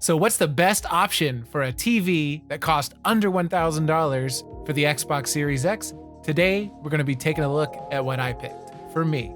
So what's the best option for a TV that cost under $1,000 for the Xbox Series X? Today, we're gonna be taking a look at what I picked for me.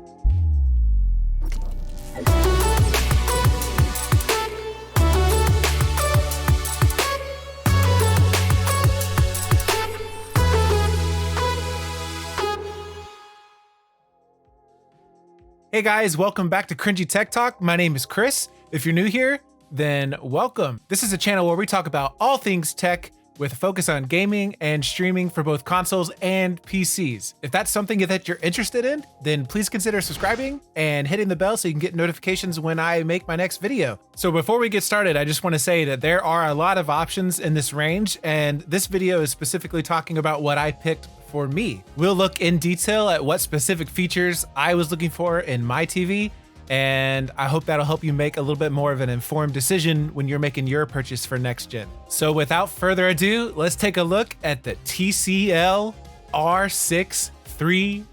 Hey guys, welcome back to Cringy Tech Talk. My name is Chris. If you're new here, then welcome. This is a channel where we talk about all things tech with a focus on gaming and streaming for both consoles and PCs. If that's something that you're interested in, then please consider subscribing and hitting the bell so you can get notifications when I make my next video. So before we get started, I just want to say that there are a lot of options in this range, and this video is specifically talking about what I picked for me. We'll look in detail at what specific features I was looking for in my TV, and I hope that'll help you make a little bit more of an informed decision when you're making your purchase for next gen. So without further ado, let's take a look at the TCL R635.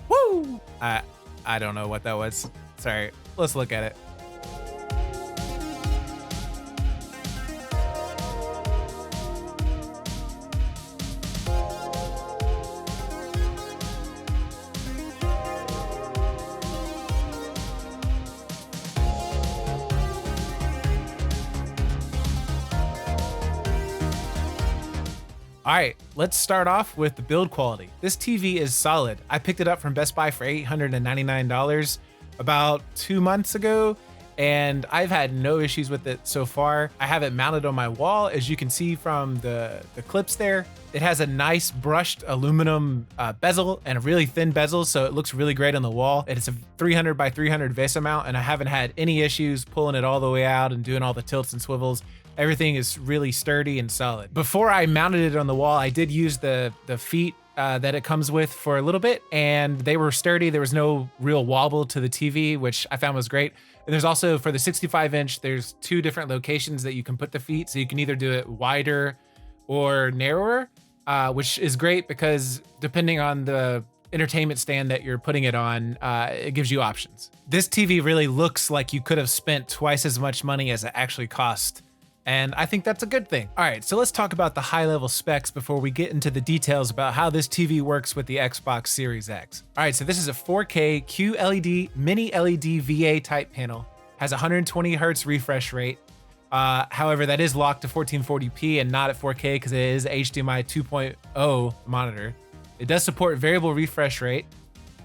Woo! I don't know what that was. Sorry, let's look at it. All right, let's start off with the build quality. This TV is solid. I picked it up from Best Buy for $899 about 2 months ago, and I've had no issues with it so far. I have it mounted on my wall, as you can see from the clips there. It has a nice brushed aluminum bezel and a really thin bezel, so it looks really great on the wall. It's a 300 by 300 VESA mount, and I haven't had any issues pulling it all the way out and doing all the tilts and swivels. Everything is really sturdy and solid. Before I mounted it on the wall, I did use the feet that it comes with for a little bit, and they were sturdy. There was no real wobble to the TV, which I found was great. And there's also, for the 65-inch, there's 2 different locations that you can put the feet. So you can either do it wider or narrower, which is great because depending on the entertainment stand that you're putting it on, it gives you options. This TV really looks like you could have spent twice as much money as it actually cost, and I think that's a good thing. All right, so let's talk about the high-level specs before we get into the details about how this TV works with the Xbox Series X. All right, so this is a 4K QLED mini LED VA type panel, has 120 hertz refresh rate. However, that is locked to 1440p and not at 4K because it is HDMI 2.0 monitor. It does support variable refresh rate,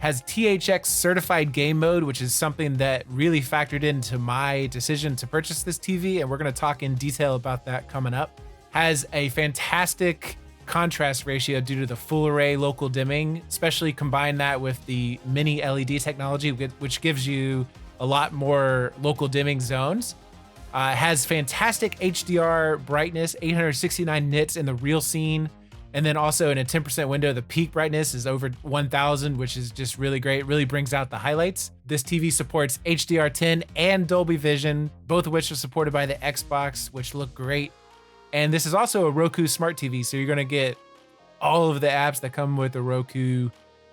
has THX certified game mode, which is something that really factored into my decision to purchase this TV, and we're gonna talk in detail about that coming up. Has a fantastic contrast ratio due to the full array local dimming, especially combine that with the mini LED technology, which gives you a lot more local dimming zones. Has fantastic HDR brightness, 869 nits in the real scene. And then also in a 10% window, the peak brightness is over 1000, which is just really great. Really brings out the highlights. This TV supports HDR10 and Dolby Vision, both of which are supported by the Xbox, which look great. And this is also a Roku smart TV, so you're gonna get all of the apps that come with the Roku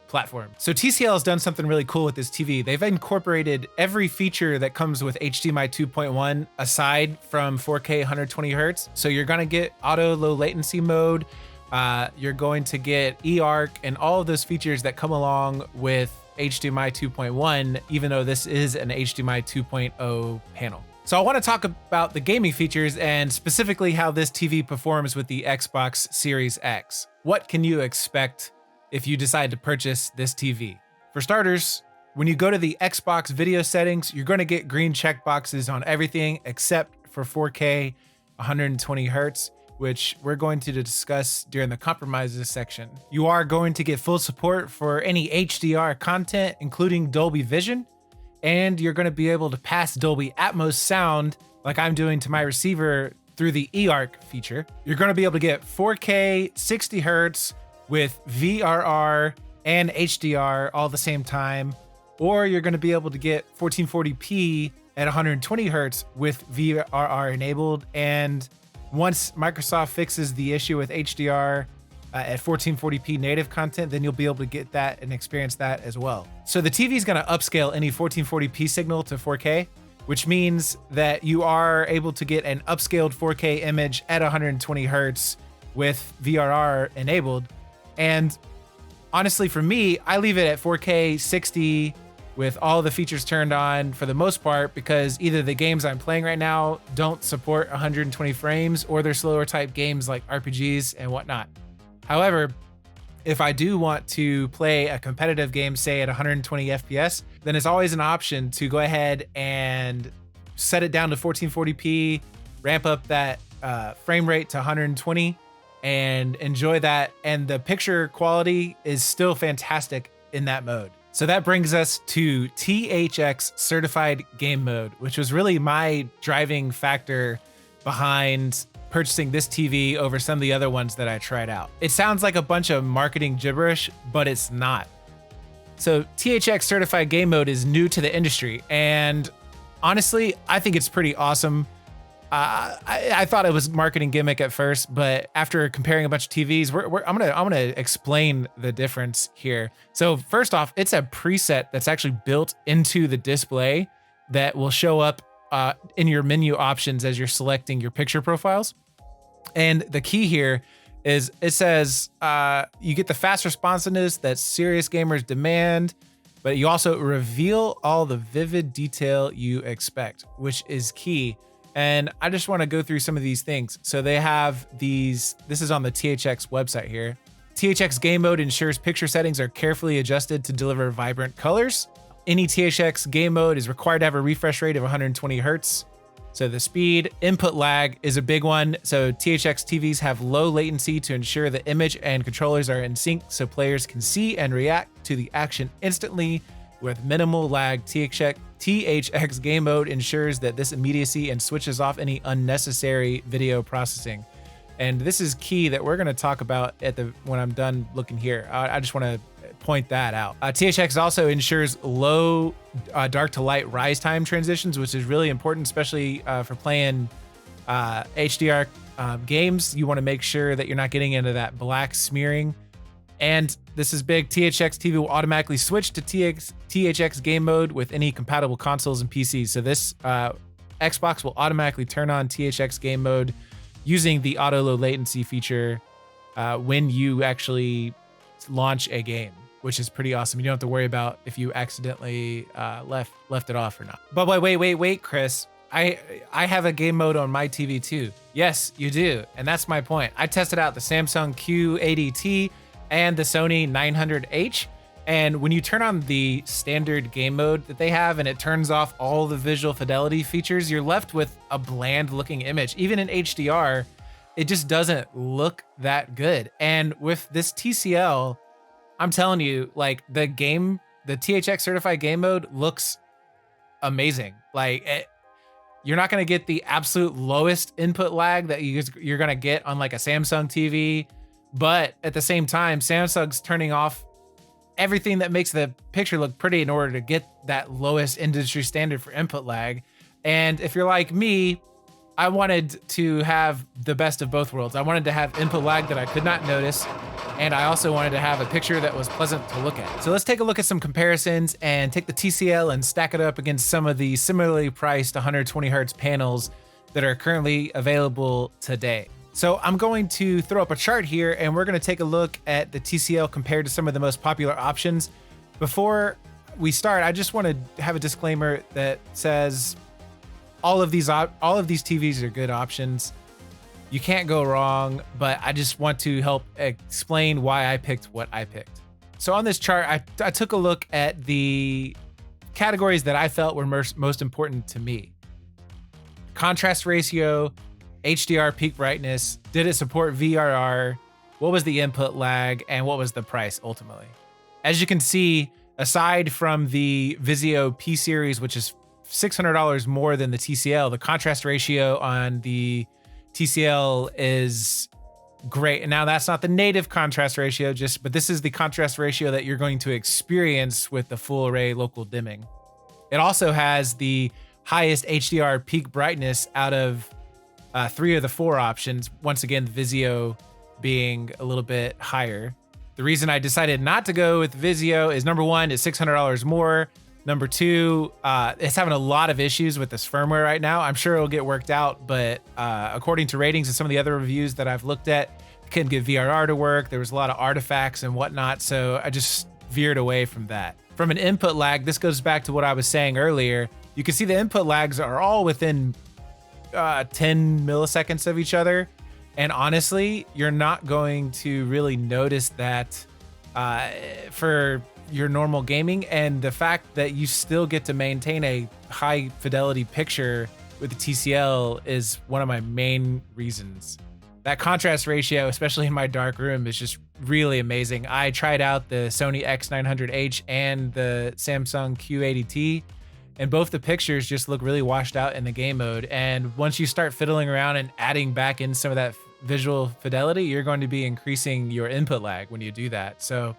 platform. So TCL has done something really cool with this TV. They've incorporated every feature that comes with HDMI 2.1 aside from 4K 120 hertz. So you're gonna get auto low latency mode. You're going to get eARC and all of those features that come along with HDMI 2.1, even though this is an HDMI 2.0 panel. So I want to talk about the gaming features and specifically how this TV performs with the Xbox Series X. What can you expect if you decide to purchase this TV? For starters, when you go to the Xbox video settings, you're going to get green checkboxes on everything except for 4K 120 hertz. Which we're going to discuss during the compromises section. You are going to get full support for any HDR content, including Dolby Vision, and you're going to be able to pass Dolby Atmos sound like I'm doing to my receiver through the eARC feature. You're going to be able to get 4K 60 hertz with VRR and HDR all at the same time, or you're going to be able to get 1440p at 120 hertz with VRR enabled. And once Microsoft fixes the issue with HDR at 1440p native content, then you'll be able to get that and experience that as well. So the TV is going to upscale any 1440p signal to 4K, which means that you are able to get an upscaled 4K image at 120 hertz with VRR enabled. And honestly, for me, I leave it at 4K 60 with all the features turned on for the most part, because either the games I'm playing right now don't support 120 frames, or they're slower type games like RPGs and whatnot. However, if I do want to play a competitive game, say at 120 FPS, then it's always an option to go ahead and set it down to 1440p, ramp up that frame rate to 120, and enjoy that. And the picture quality is still fantastic in that mode. So that brings us to THX certified game mode, which was really my driving factor behind purchasing this TV over some of the other ones that I tried out. It sounds like a bunch of marketing gibberish, but it's not. So THX certified game mode is new to the industry, and honestly, I think it's pretty awesome. I thought it was marketing gimmick at first, but after comparing a bunch of TVs, I'm gonna explain the difference here. So first off, it's a preset that's actually built into the display that will show up in your menu options as you're selecting your picture profiles. And the key here is it says you get the fast responsiveness that serious gamers demand, but you also reveal all the vivid detail you expect, which is key. And I just want to go through some of these things. So they have these, this is on the THX website here. THX game mode ensures picture settings are carefully adjusted to deliver vibrant colors. Any THX game mode is required to have a refresh rate of 120 hertz. So the speed, input lag is a big one. So THX TVs have low latency to ensure the image and controllers are in sync so players can see and react to the action instantly with minimal lag. THX game mode ensures that this immediacy and switches off any unnecessary video processing. And this is key that we're going to talk about when I'm done looking here. I just want to point that out. THX also ensures low dark to light rise time transitions, which is really important, especially for playing HDR games. You want to make sure that you're not getting into that black smearing. And this is big. THX TV will automatically switch to THX game mode with any compatible consoles and PCs. So this Xbox will automatically turn on THX game mode using the auto low latency feature when you actually launch a game, which is pretty awesome. You don't have to worry about if you accidentally left it off or not. But wait, Chris. I have a game mode on my TV too. Yes, you do. And that's my point. I tested out the Samsung Q80T and the Sony 900H. And when you turn on the standard game mode that they have and it turns off all the visual fidelity features, you're left with a bland looking image. Even in HDR, it just doesn't look that good. And with this TCL, I'm telling you, like the THX certified game mode looks amazing. Like you're not going to get the absolute lowest input lag that you're going to get on like a Samsung TV. But at the same time, Samsung's turning off everything that makes the picture look pretty in order to get that lowest industry standard for input lag. And if you're like me, I wanted to have the best of both worlds. I wanted to have input lag that I could not notice, and I also wanted to have a picture that was pleasant to look at. So let's take a look at some comparisons and take the TCL and stack it up against some of the similarly priced 120 hertz panels that are currently available today. So I'm going to throw up a chart here and we're going to take a look at the TCL compared to some of the most popular options. Before we start, I just want to have a disclaimer that says all of these TVs are good options. You can't go wrong, but I just want to help explain why I picked what I picked. So on this chart, I took a look at the categories that I felt were most important to me. Contrast ratio, HDR peak brightness, did it support VRR, what was the input lag, and what was the price ultimately. As you can see, aside from the Vizio P series, which is $600 more than the TCL, the contrast ratio on the TCL is great. And now that's not the native contrast ratio, but this is the contrast ratio that you're going to experience with the full array local dimming. It also has the highest HDR peak brightness out of 3 of the 4 options. Once again, Vizio being a little bit higher. The reason I decided not to go with Vizio is number one, it's $600 more. Number two, it's having a lot of issues with this firmware right now. I'm sure it'll get worked out, but according to ratings and some of the other reviews that I've looked at, I couldn't get VRR to work. There was a lot of artifacts and whatnot, so I just veered away from that. From an input lag, this goes back to what I was saying earlier. You can see the input lags are all within 10 milliseconds of each other. And honestly, you're not going to really notice that for your normal gaming, and the fact that you still get to maintain a high fidelity picture with the TCL is one of my main reasons. That contrast ratio, especially in my dark room, is just really amazing. I tried out the Sony X900H and the Samsung Q80T, and both the pictures just look really washed out in the game mode. And once you start fiddling around and adding back in some of that visual fidelity, you're going to be increasing your input lag when you do that. So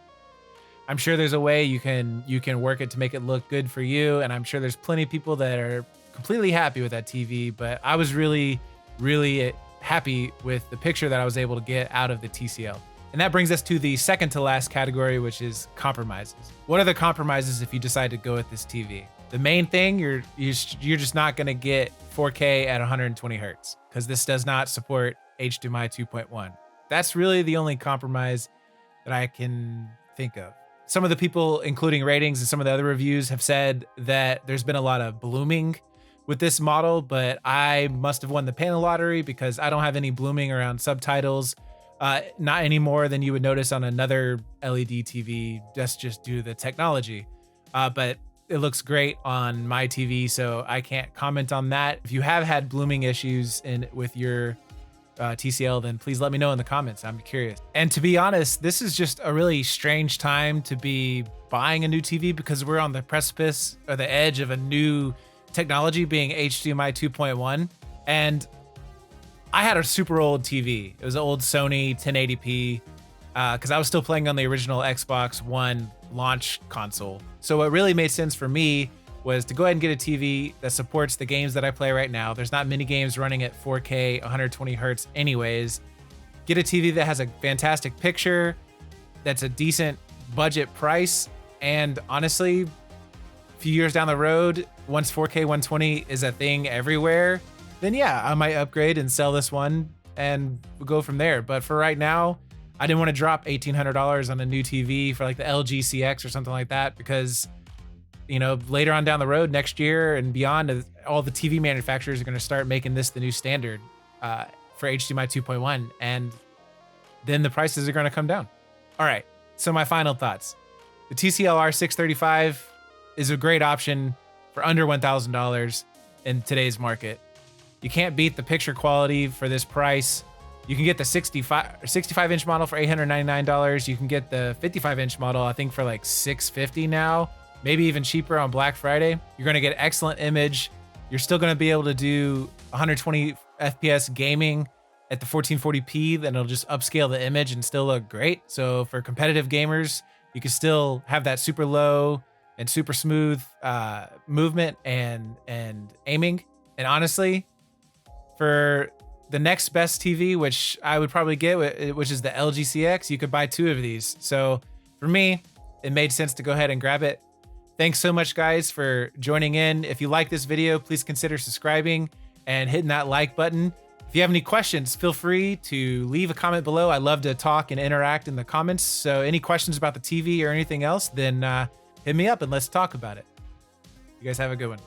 I'm sure there's a way you can work it to make it look good for you. And I'm sure there's plenty of people that are completely happy with that TV, but I was really, really happy with the picture that I was able to get out of the TCL. And that brings us to the second to last category, which is compromises. What are the compromises if you decide to go with this TV? The main thing, you're just not gonna get 4K at 120 hertz because this does not support HDMI 2.1. That's really the only compromise that I can think of. Some of the people, including ratings and some of the other reviews, have said that there's been a lot of blooming with this model, but I must have won the panel lottery because I don't have any blooming around subtitles. Not any more than you would notice on another LED TV. That's just due to the technology. But it looks great on my TV, so I can't comment on that. If you have had blooming issues with your TCL, then please let me know in the comments. I'm curious. And to be honest, this is just a really strange time to be buying a new TV because we're on the precipice or the edge of a new technology being HDMI 2.1. And I had a super old TV. It was an old Sony 1080p because I was still playing on the original Xbox One launch console. So what really made sense for me was to go ahead and get a TV that supports the games that I play right now. There's not many games running at 4K 120 hertz anyways. Get a TV that has a fantastic picture, that's a decent budget price, and honestly, a few years down the road, once 4K 120 is a thing everywhere, then yeah, I might upgrade and sell this one and we'll go from there. But for right now, I didn't want to drop $1,800 on a new TV for like the LG CX or something like that because, you know, later on down the road, next year and beyond, all the TV manufacturers are going to start making this the new standard for HDMI 2.1, and then the prices are going to come down. All right, so my final thoughts. The TCL R635 is a great option for under $1,000 in today's market. You can't beat the picture quality for this price. You can get the 65-inch model for $899. You can get the 55-inch model, I think, for like $650 now. Maybe even cheaper on Black Friday. You're going to get excellent image. You're still going to be able to do 120 FPS gaming at the 1440p. Then it'll just upscale the image and still look great. So for competitive gamers, you can still have that super low and super smooth movement and aiming. And honestly, for the next best TV, which I would probably get, which is the LG CX, you could buy 2 of these. So for me, it made sense to go ahead and grab it. Thanks so much, guys, for joining in. If you like this video, please consider subscribing and hitting that like button. If you have any questions, feel free to leave a comment below. I love to talk and interact in the comments. So any questions about the TV or anything else, then hit me up and let's talk about it. You guys have a good one.